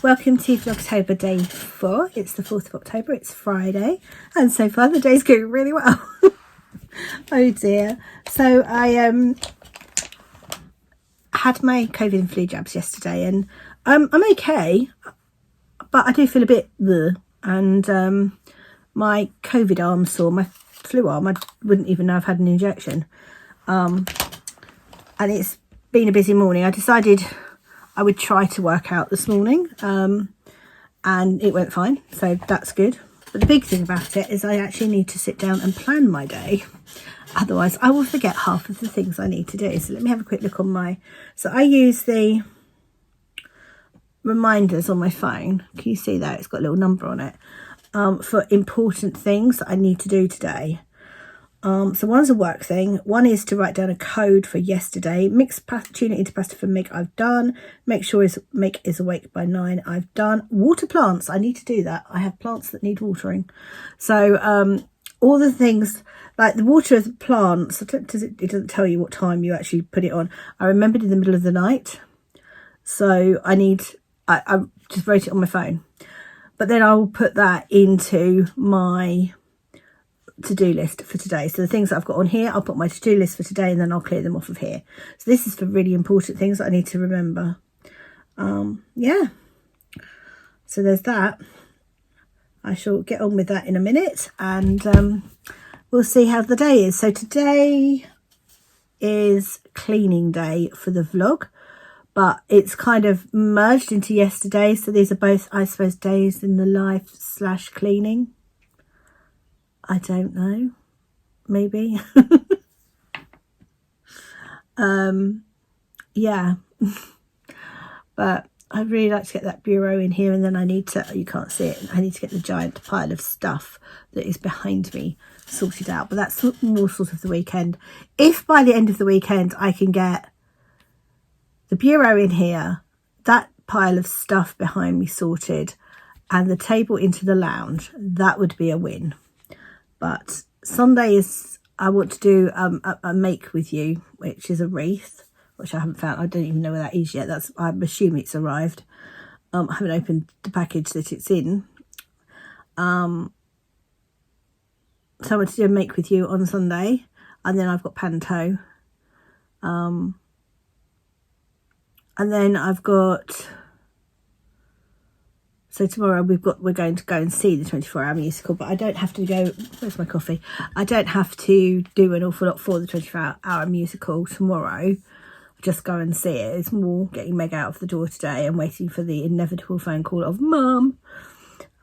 welcome to Vlogtober day 4. It's the 4th of October, it's Friday, and so far the day's going really well. Oh dear. So I had my COVID and flu jabs yesterday, and I'm okay, but I do feel a bit bleh. And my COVID arm sore, my flu arm, I wouldn't even know I've had an injection. And it's been a busy morning. I decided I would try to work out this morning, and it went fine, so that's good. But the big thing about it is I actually need to sit down and plan my day, otherwise I will forget half of the things I need to do. So let me have a quick look on my, so I use the reminders on my phone. Can you see that? It's got a little number on it, for important things that I need to do today. So one's a work thing, one is to write down a code for yesterday, mix tuna into pasta for Meg, I've done, make sure Meg is awake by 9, I've done, water plants, I need to do that, I have plants that need watering. So all the things, like the water of the plants, it doesn't tell you what time you actually put it on. I remembered in the middle of the night, so I just wrote it on my phone, but then I will put that into my to-do list for today. So the things that I've got on here, I'll put my to-do list for today, and then I'll clear them off of here. So this is for really important things that I need to remember. Yeah, so there's that. I shall get on with that in a minute, and we'll see how the day is. So today is cleaning day for the vlog, but it's kind of merged into yesterday, so these are both, I suppose, days in the life / cleaning. I don't know, maybe. Yeah, but I'd really like to get that bureau in here, and then I need to, you can't see it, I need to get the giant pile of stuff that is behind me sorted out, but that's more sort of the weekend. If by the end of the weekend I can get the bureau in here, that pile of stuff behind me sorted, and the table into the lounge, that would be a win. But Sunday is, I want to do a make with you, which is a wreath, which I haven't found. I don't even know where that is yet. I'm assuming it's arrived. I haven't opened the package that it's in. So I want to do a make with you on Sunday, and then I've got panto. And then I've got, so tomorrow we're going to go and see the 24-hour musical, but I don't have to go, where's my coffee? I don't have to do an awful lot for the 24-hour musical tomorrow. Just go and see it. It's more getting Meg out of the door today and waiting for the inevitable phone call of, Mum,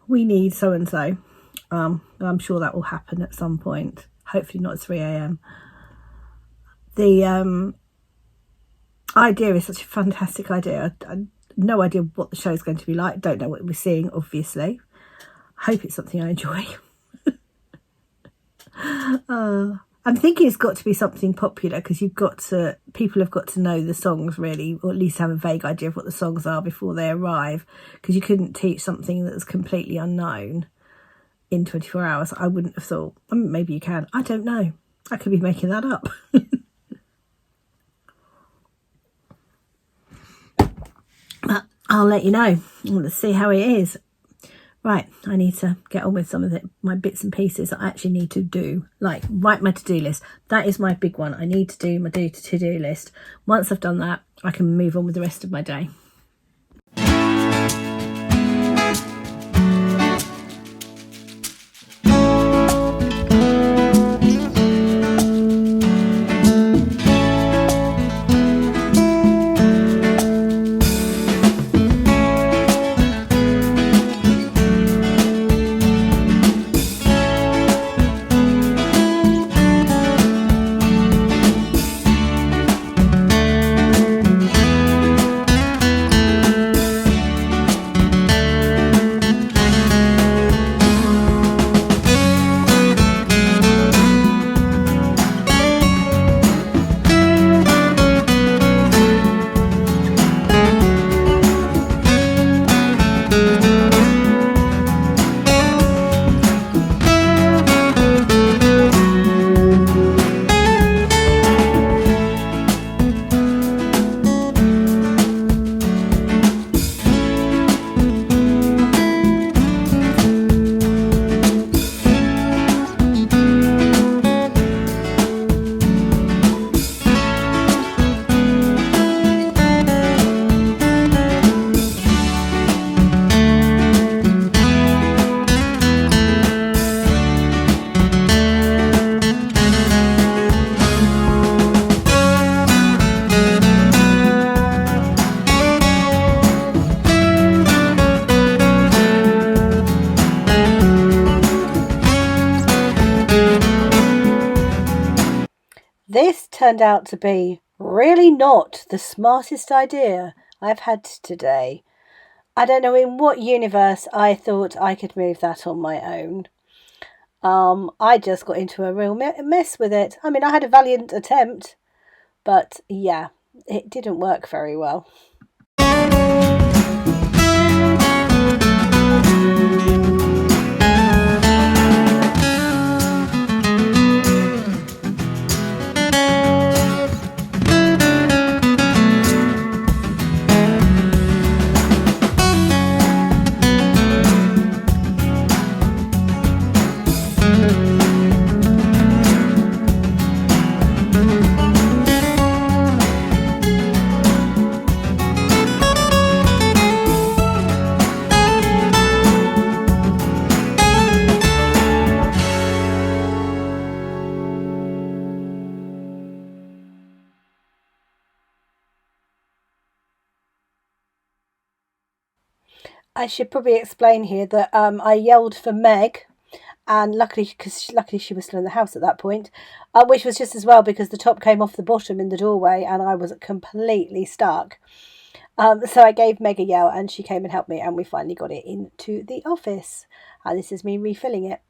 we need so-and-so. I'm sure that will happen at some point. Hopefully not at 3 a.m. The idea is such a fantastic idea. I no idea what the show's going to be like. Don't know what we're seeing, obviously. I hope it's something I enjoy. I'm thinking it's got to be something popular, because people have got to know the songs, really, or at least have a vague idea of what the songs are before they arrive, because you couldn't teach something that's completely unknown in 24 hours. I wouldn't have thought. Maybe you can. I don't know. I could be making that up. I'll let you know. Let's see how it is. Right, I need to get on with some of my bits and pieces that I actually need to do. Like, write my to-do list. That is my big one. I need to do my to-do list. Once I've done that, I can move on with the rest of my day. turned out to be really not the smartest idea I've had today. I don't know in what universe I thought I could move that on my own. I just got into a real mess with it. I mean, I had a valiant attempt, but yeah, it didn't work very well. I should probably explain here that I yelled for Meg, and luckily she was still in the house at that point, which was just as well because the top came off the bottom in the doorway and I was completely stuck. So I gave Meg a yell and she came and helped me, and we finally got it into the office. And this is me refilling it.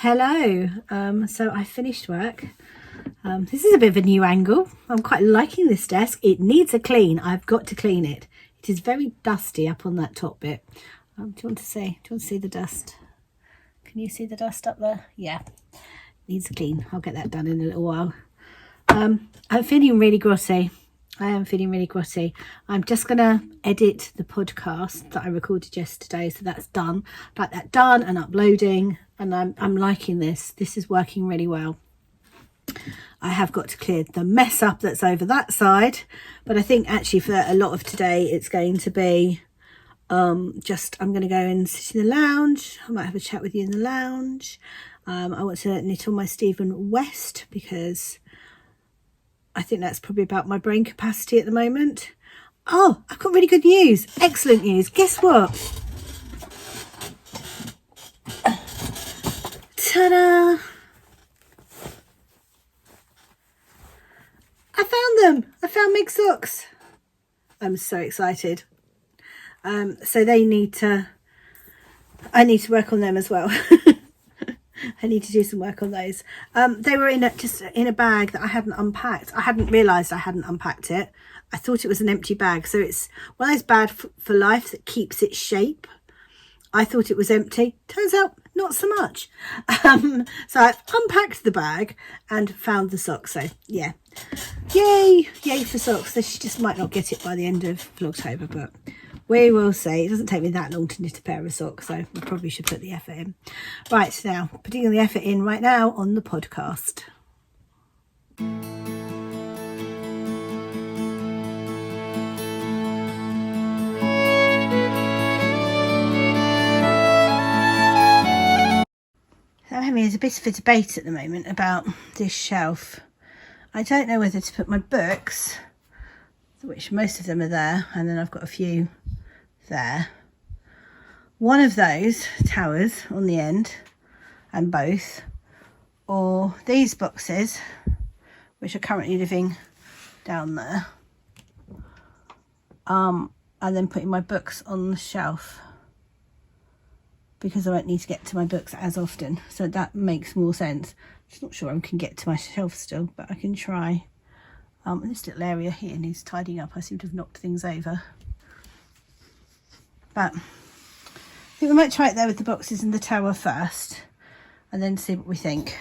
Hello, so I finished work. This is a bit of a new angle. I'm quite liking this desk. It needs a clean. I've got to clean it. It is very dusty up on that top bit. Do you want to see the dust? Can you see the dust up there? Yeah, needs a clean. I'll get that done in a little while. I'm feeling really grotty. I am feeling really grotty. I'm just going to edit the podcast that I recorded yesterday, so that's done. Like that done and uploading, and I'm liking this. This is working really well. I have got to clear the mess up that's over that side, but I think actually for a lot of today it's going to be just I'm going to go and sit in the lounge. I might have a chat with you in the lounge. I want to knit on my Stephen West because I think that's probably about my brain capacity at the moment. Oh, I've got really good news. Excellent news. Guess what? Ta-da! I found them. I found Meg socks. I'm so excited. So I need to work on them as well. I need to do some work on those. They were just in a bag that I hadn't unpacked. I hadn't realised I hadn't unpacked it. I thought it was an empty bag. So it's one of those bad for life that keeps its shape. I thought it was empty. Turns out not so much. So I've unpacked the bag and found the socks. So yeah, yay for socks. So she just might not get it by the end of Vlogtober, but we will see. It doesn't take me that long to knit a pair of socks, so I probably should put the effort in. Right, so now putting the effort in right now on the podcast. So I'm having a bit of a debate at the moment about this shelf. I don't know whether to put my books, which most of them are there, and then I've got a few there. One of those towers on the end, and both, or these boxes, which are currently living down there, and then putting my books on the shelf, because I won't need to get to my books as often, so that makes more sense. Just not sure I can get to my shelf still, but I can try. This little area here needs tidying up. I seem to have knocked things over. But I think we might try it there with the boxes and the tower first, and then see what we think.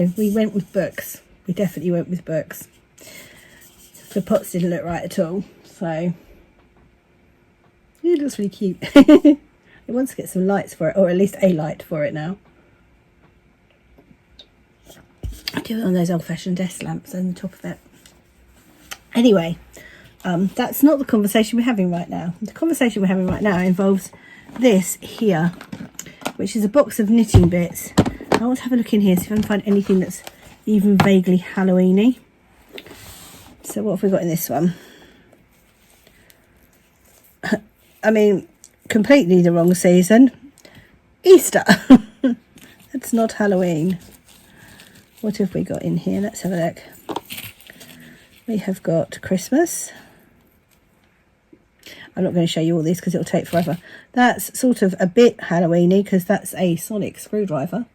no, we went with books. We definitely went with books. The pots didn't look right at all. So it looks really cute. It wants to get some lights for it, or at least a light for it now. I do it on those old-fashioned desk lamps on the top of it. Anyway, that's not the conversation we're having right now. The conversation we're having right now involves this here, which is a box of knitting bits. I want to have a look in here, see if I can find anything that's even vaguely Halloween-y. So what have we got in this one? I mean, completely the wrong season. Easter. That's not Halloween. What have we got in here? Let's have a look. We have got Christmas. I'm not going to show you all these because it'll take forever. That's sort of a bit Halloween-y because that's a sonic screwdriver.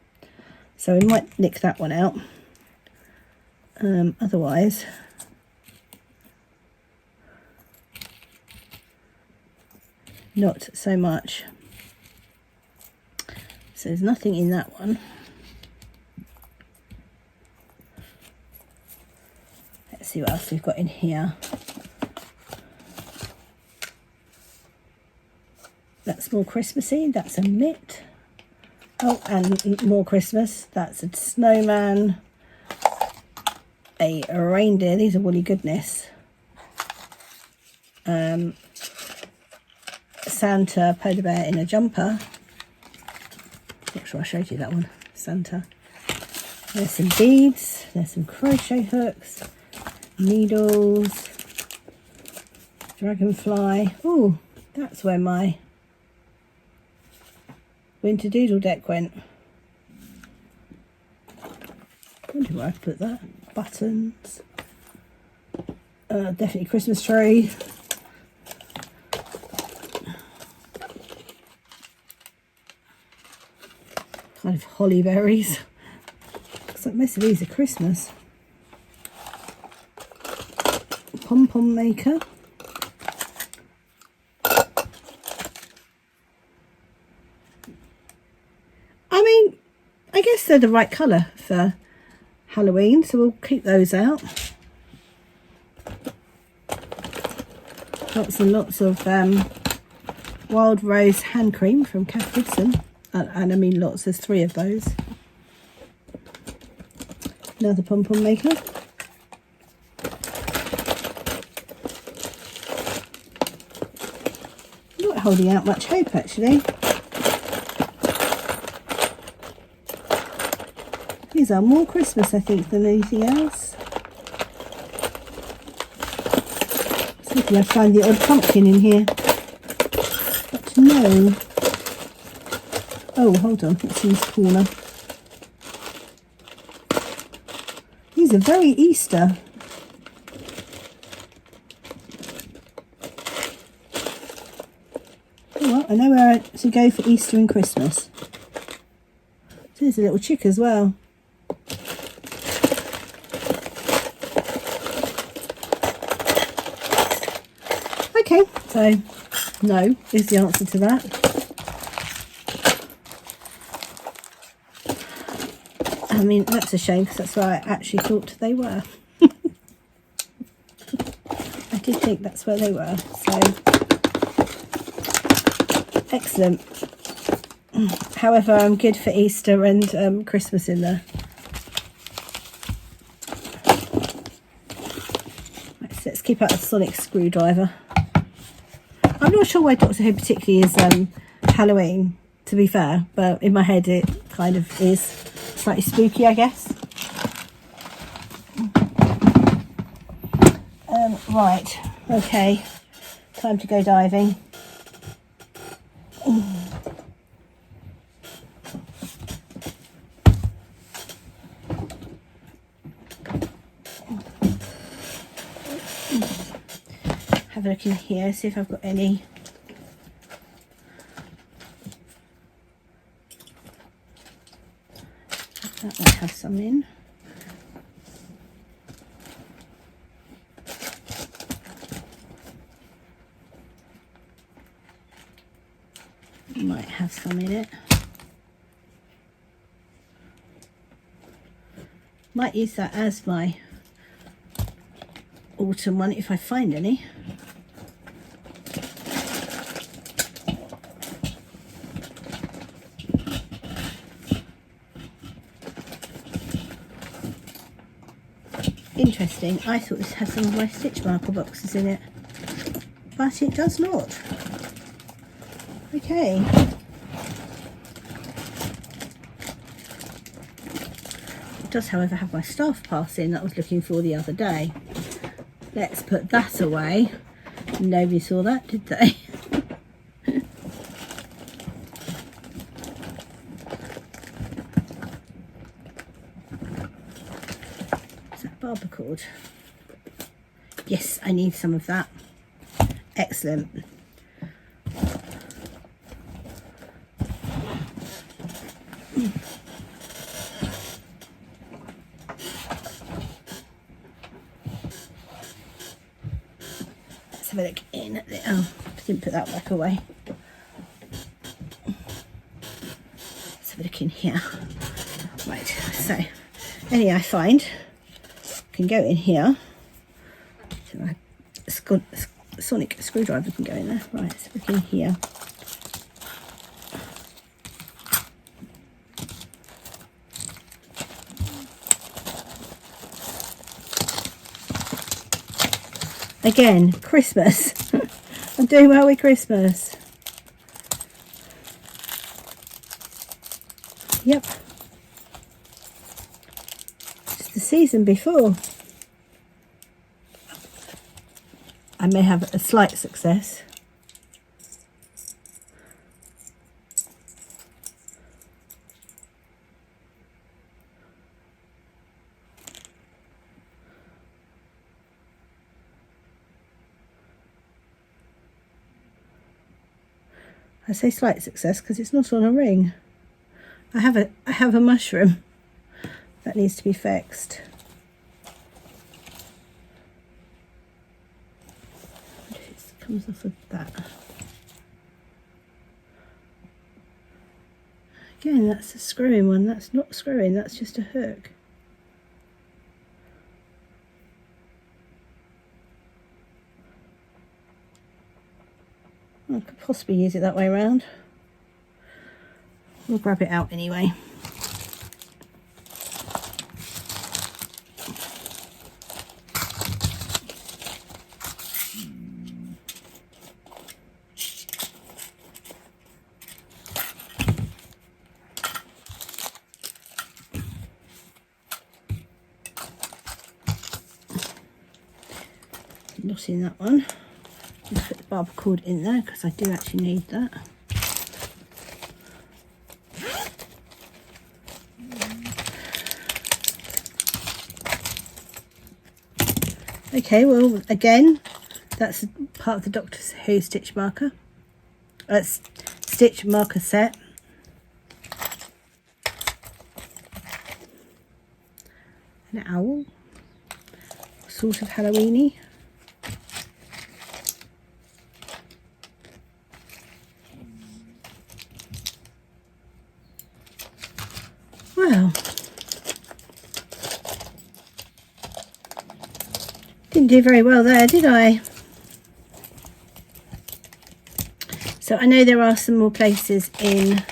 So we might nick that one out. Otherwise, not so much. So there's nothing in that one. Let's see what else we've got in here. That's more Christmassy. That's a mitt. Oh, and more Christmas. That's a snowman. A reindeer. These are woolly goodness. Santa, polar bear in a jumper. Not sure I showed you that one. Santa. There's some beads. There's some crochet hooks. Needles. Dragonfly. Oh, that's where my winter doodle deck went. I wonder where I put that. Buttons. Definitely Christmas tree. Kind of holly berries. Looks like most of these are Christmas. Pom-pom maker. I mean, I guess they're the right colour for Halloween, so we'll keep those out. Lots and lots of wild rose hand cream from Kath Gibson. And I mean lots, there's 3 of those. Another pom-pom maker. Not holding out much hope actually. These are more Christmas I think than anything else. See if I find the odd pumpkin in here. But no. Oh, hold on, it's in this corner. These are very Easter. Oh, well, I know where to go for Easter and Christmas. There's a little chick as well. Okay, so no is the answer to that. I mean, that's a shame because that's where I actually thought they were. I did think that's where they were, so excellent. However, I'm good for Easter and Christmas in there. Let's keep out the sonic screwdriver. I'm not sure why Doctor Who particularly is Halloween, to be fair, but in my head it kind of is. Slightly spooky, I guess. Right, okay, time to go diving. Have a look in here, see if I've got any. That might have some in. Might have some in it. Might use that as my autumn one if I find any. Interesting, I thought this had some of my stitch marker boxes in it, but it does not. Okay. It does, however, have my staff pass in that I was looking for the other day. Let's put that away. Nobody saw that, did they? Is that barber cord? Yes, I need some of that. Excellent. Let's have a look in at the, oh, I didn't put that back away. Let's have a look in here. Right, so any I find can go in here. So my sonic screwdriver can go in there. Right, let's look in here. Again, Christmas. I'm doing well with Christmas. Yep. It's the season before. I may have a slight success. I say slight success because it's not on a ring. I have a mushroom that needs to be fixed. What if it comes off of that? Again, that's a screwing one. That's not screwing, that's just a hook. I could possibly use it that way around. We'll grab it out anyway. Not in that one. Just put the barber cord in there because I do actually need that. Okay, well, again, that's part of the Doctor Who stitch marker. Stitch marker set. An owl, sort of Halloweeny. Well, didn't do very well there, did I? So I know there are some more places in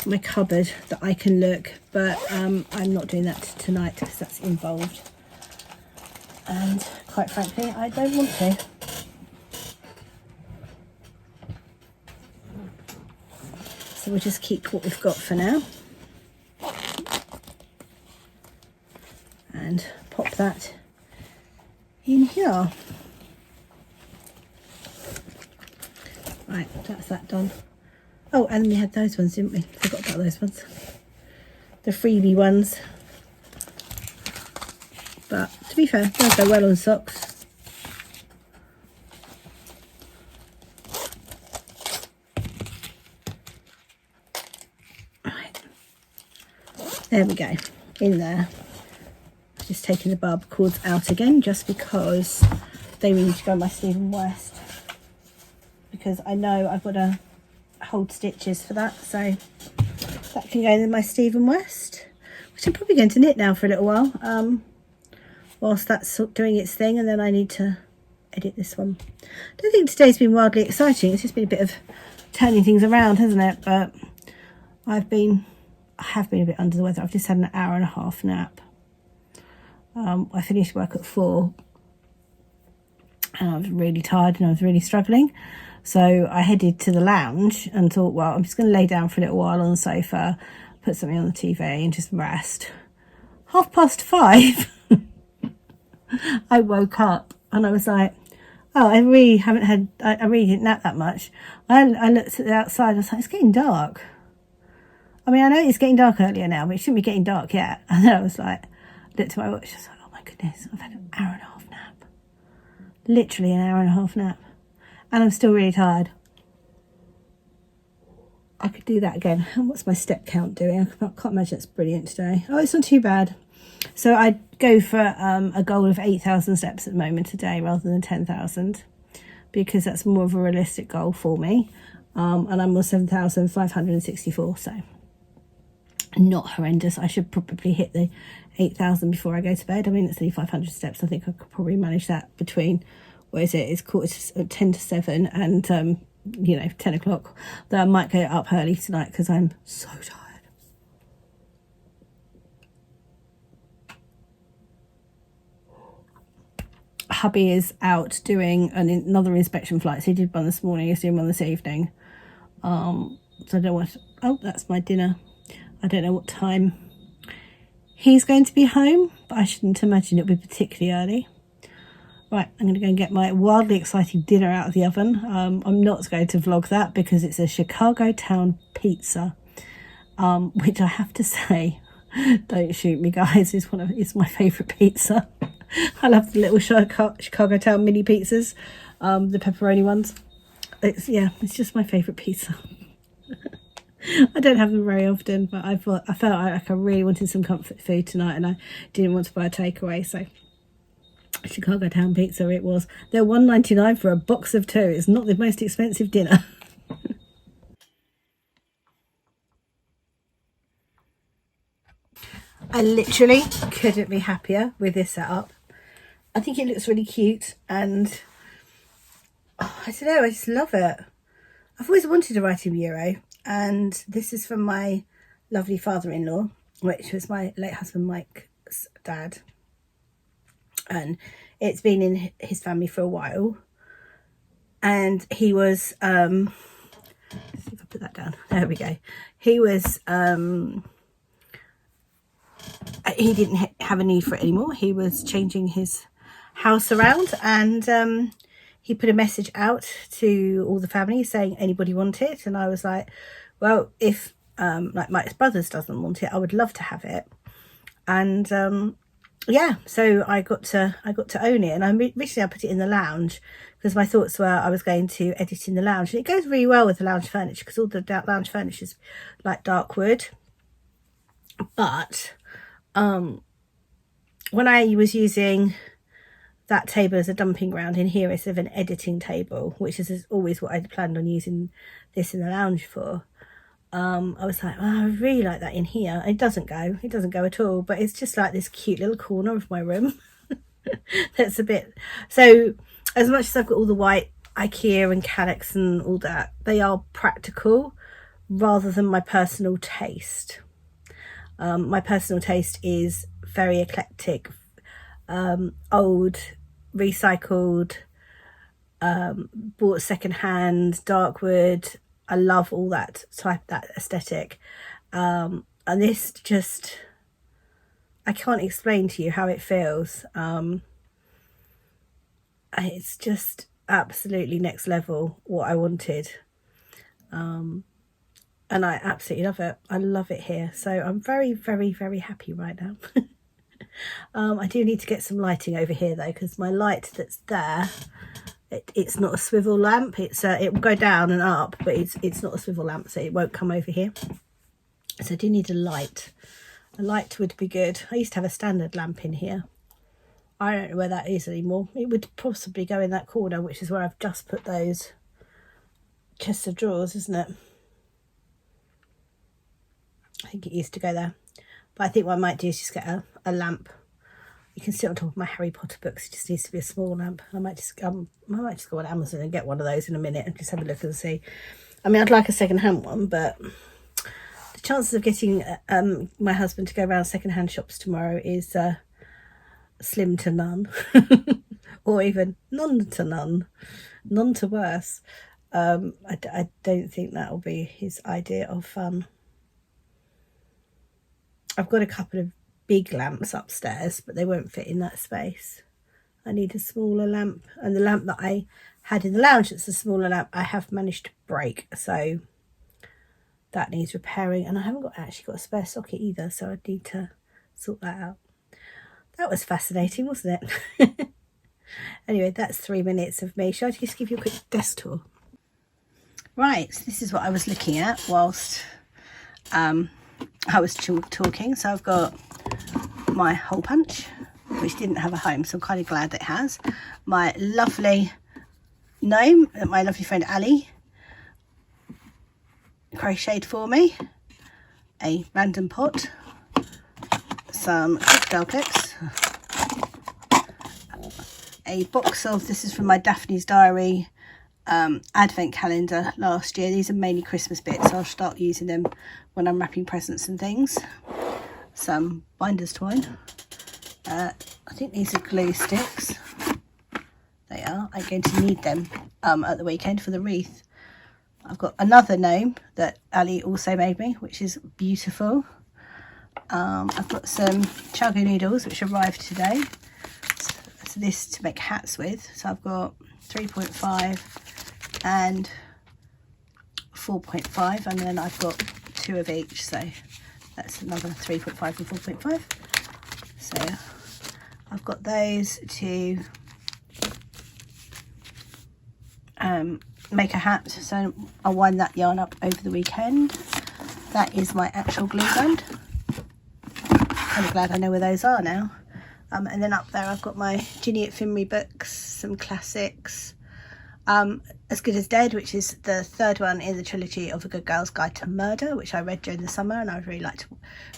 my cupboard that I can look, but I'm not doing that tonight because that's involved, and quite frankly I don't want to. So we'll just keep what we've got for now and pop that in here. Right, that's that done. Oh, and we had those ones, didn't we? Forgot about those ones. The freebie ones. But to be fair, they'll go well on socks. Right. There we go. In there. Just taking the barber cords out again just because they need to go on my Stephen West. Because I know I've got to hold stitches for that, so that can go in my Stephen West. I'm probably going to knit now for a little while, whilst that's doing its thing, and then I need to edit this one. I don't think today's been wildly exciting. It's just been a bit of turning things around, hasn't it? But I have been a bit under the weather. I've just had an hour and a half nap. I finished work at 4 and I was really tired and I was really struggling. So I headed to the lounge and thought, well, I'm just going to lay down for a little while on the sofa, put something on the TV and just rest. 5:30, I woke up and I was like, oh, I really didn't nap that much. I looked at the outside, I was like, it's getting dark. I mean, I know it's getting dark earlier now, but it shouldn't be getting dark yet. And then I was like, looked at my watch, I was like, oh my goodness, I've had an hour and a half nap. Literally an hour and a half nap. And I'm still really tired. I could do that again. And what's my step count doing? I can't imagine it's brilliant today. Oh, it's not too bad. So I go for a goal of 8,000 steps at the moment a day rather than 10,000, because that's more of a realistic goal for me. And I'm on 7,564, so not horrendous. I should probably hit the 8,000 before I go to bed. I mean, it's only 500 steps. I think I could probably manage that between, what is it? It's 10 to 7 and, 10 o'clock. Though I might go up early tonight because I'm so tired. Hubby is out doing another inspection flight. So he did one this morning, he's doing one this evening. So I don't want to, oh, that's my dinner. I don't know what time he's going to be home, but I shouldn't imagine it'll be particularly early. Right, I'm going to go and get my wildly exciting dinner out of the oven. I'm not going to vlog that because it's a Chicago Town pizza, which I have to say, don't shoot me guys, it's my favourite pizza. I love the little Chicago Town mini pizzas, the pepperoni ones. It's just my favourite pizza. I don't have them very often, but I felt like I really wanted some comfort food tonight and I didn't want to buy a takeaway, so Chicago Town pizza it was. They're $1.99 for a box of 2. It's not the most expensive dinner. I literally couldn't be happier with this setup. I think it looks really cute and I don't know, I just love it. I've always wanted a writing bureau, and this is from my lovely father-in-law, which was my late husband Mike's dad, and it's been in his family for a while. And he was let's see if I put that down, there we go. He was he didn't have a need for it anymore. He was changing his house around, and he put a message out to all the family saying anybody want it. And I was like, well, if like Mike's brothers doesn't want it, I would love to have it. And yeah, so I got to own it. And originally I put it in the lounge because my thoughts were I was going to edit in the lounge, and it goes really well with the lounge furniture because all the lounge furniture is like dark wood. But when I was using that table as a dumping ground, in here it's of an editing table, which is always what I'd planned on using this in the lounge for. I was like, oh, I really like that in here. It doesn't go at all, but it's just like this cute little corner of my room. That's a bit, so as much as I've got all the white IKEA and Calyx and all that, they are practical rather than my personal taste. My personal taste is very eclectic, old, recycled, bought secondhand, dark wood. I love all that aesthetic, and this just, I can't explain to you how it feels. It's just absolutely next level what I wanted, and I absolutely love it. I love it here, so I'm very, very, very happy right now. I do need to get some lighting over here though, because my light that's there, it's not a swivel lamp. It will go down and up, but it's not a swivel lamp, so it won't come over here. So I do need a light. A light would be good. I used to have a standard lamp in here. I don't know where that is anymore. It would possibly go in that corner, which is where I've just put those chests of drawers, isn't it? I think it used to go there. But I think what I might do is just get a lamp. You can sit on top of my Harry Potter books. It just needs to be a small lamp. I might just go on Amazon and get one of those in a minute and just have a look and see. I mean, I'd like a second-hand one, but the chances of getting my husband to go around second-hand shops tomorrow is slim to none. Or even none to none. None to worse. I don't think that will be his idea of fun. I've got a couple of big lamps upstairs, but they won't fit in that space. I need a smaller lamp, and the lamp that I had in the lounge, it's a smaller lamp, I have managed to break, so that needs repairing. And I haven't actually got a spare socket either, so I need to sort that out. That was fascinating, wasn't it? Anyway, that's 3 minutes of me. Shall I just give you a quick desk tour? Right, so this is what I was looking at whilst I was talking. So I've got my hole punch, which didn't have a home, so I'm kind of glad that it has. My lovely gnome that my lovely friend Ali crocheted for me. A random pot. Some crocodile clicks. A box of, this is from my Daphne's Diary advent calendar last year. These are mainly Christmas bits, so I'll start using them when I'm wrapping presents and things. Some binder's twine. I think these are glue sticks. They are. I'm going to need them at the weekend for the wreath. I've got another gnome that Ali also made me, which is beautiful. I've got some chaga noodles which arrived today. So this to make hats with. So I've got 3.5 and 4.5, and then I've got 2 of each, so that's another 3.5 and 4.5. So I've got those to make a hat, so I'll wind that yarn up over the weekend. That is my actual glue gun. I'm glad I know where those are now. And then up there I've got my Ginny at Finbury books, some classics. As Good as Dead, which is the third one in the trilogy of A Good Girl's Guide to Murder, which I read during the summer, and I would really like to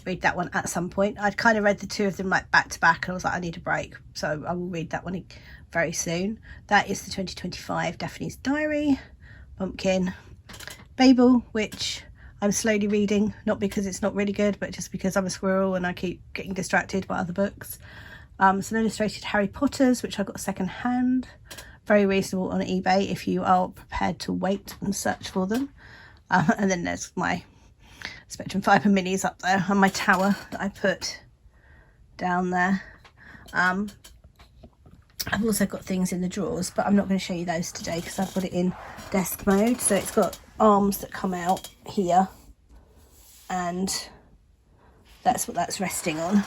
read that one at some point. I'd kind of read the two of them like back to back, and I was like, I need a break, so I will read that one very soon. That is the 2025 Daphne's Diary, Pumpkin, Babel, which I'm slowly reading, not because it's not really good, but just because I'm a squirrel and I keep getting distracted by other books. Some illustrated Harry Potters, which I got second hand, very reasonable on eBay if you are prepared to wait and search for them. And then there's my Spectrum Fibre minis up there, and my tower that I put down there. I've also got things in the drawers, but I'm not going to show you those today because I've got it in desk mode. So it's got arms that come out here, and that's what that's resting on.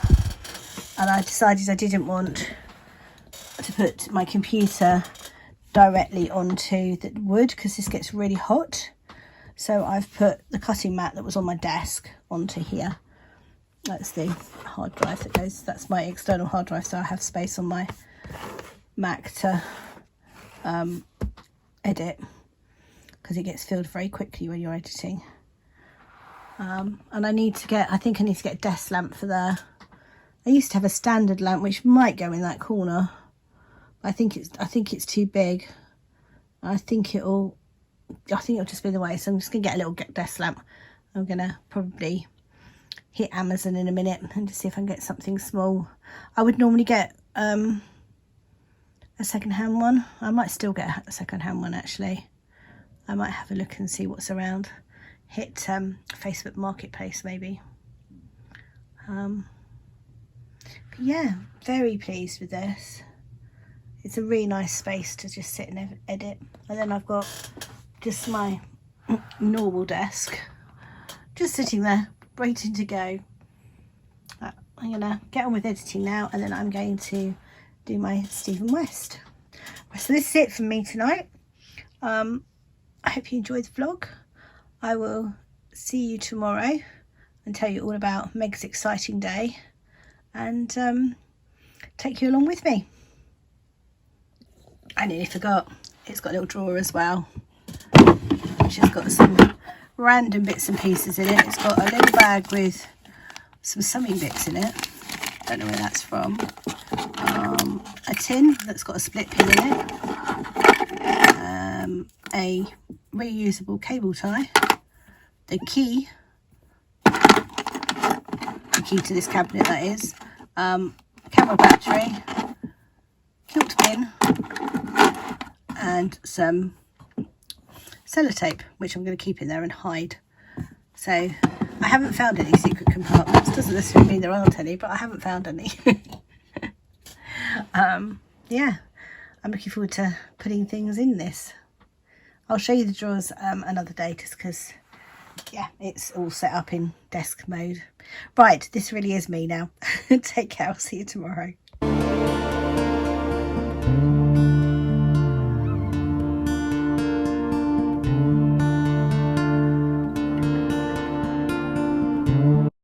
And I decided I didn't want to put my computer directly onto the wood because this gets really hot. So I've put the cutting mat that was on my desk onto here. That's the hard drive that goes, that's my external hard drive, so I have space on my Mac to edit, because it gets filled very quickly when you're editing. And I think I need to get a desk lamp for there. I used to have a standard lamp which might go in that corner. I think it's too big. I think it'll just be the way. So I'm just gonna get a little desk lamp. I'm gonna probably hit Amazon in a minute and just see if I can get something small. I would normally get a second-hand one. I might still get a second-hand one actually. I might have a look and see what's around. Hit Facebook Marketplace maybe. Yeah, very pleased with this. It's a really nice space to just sit and edit. And then I've got just my normal desk just sitting there waiting to go. I'm gonna get on with editing now, and then I'm going to do my Stephen West. So this is it from me tonight. I hope you enjoyed the vlog. I will see you tomorrow and tell you all about Meg's exciting day, and take you along with me. I nearly forgot, it's got a little drawer as well, which has got some random bits and pieces in it. It's got a little bag with some sewing bits in it. Don't know where that's from. A tin that's got a split pin in it. A reusable cable tie. The key to this cabinet, that is. Camera battery. Kilt pin. And some sellotape, which I'm going to keep in there and hide. So I haven't found any secret compartments. Doesn't necessarily mean there aren't any, but I haven't found any. Yeah, I'm looking forward to putting things in this. I'll show you the drawers another day, just because, yeah, it's all set up in desk mode. Right, this really is me now. Take care, I'll see you tomorrow.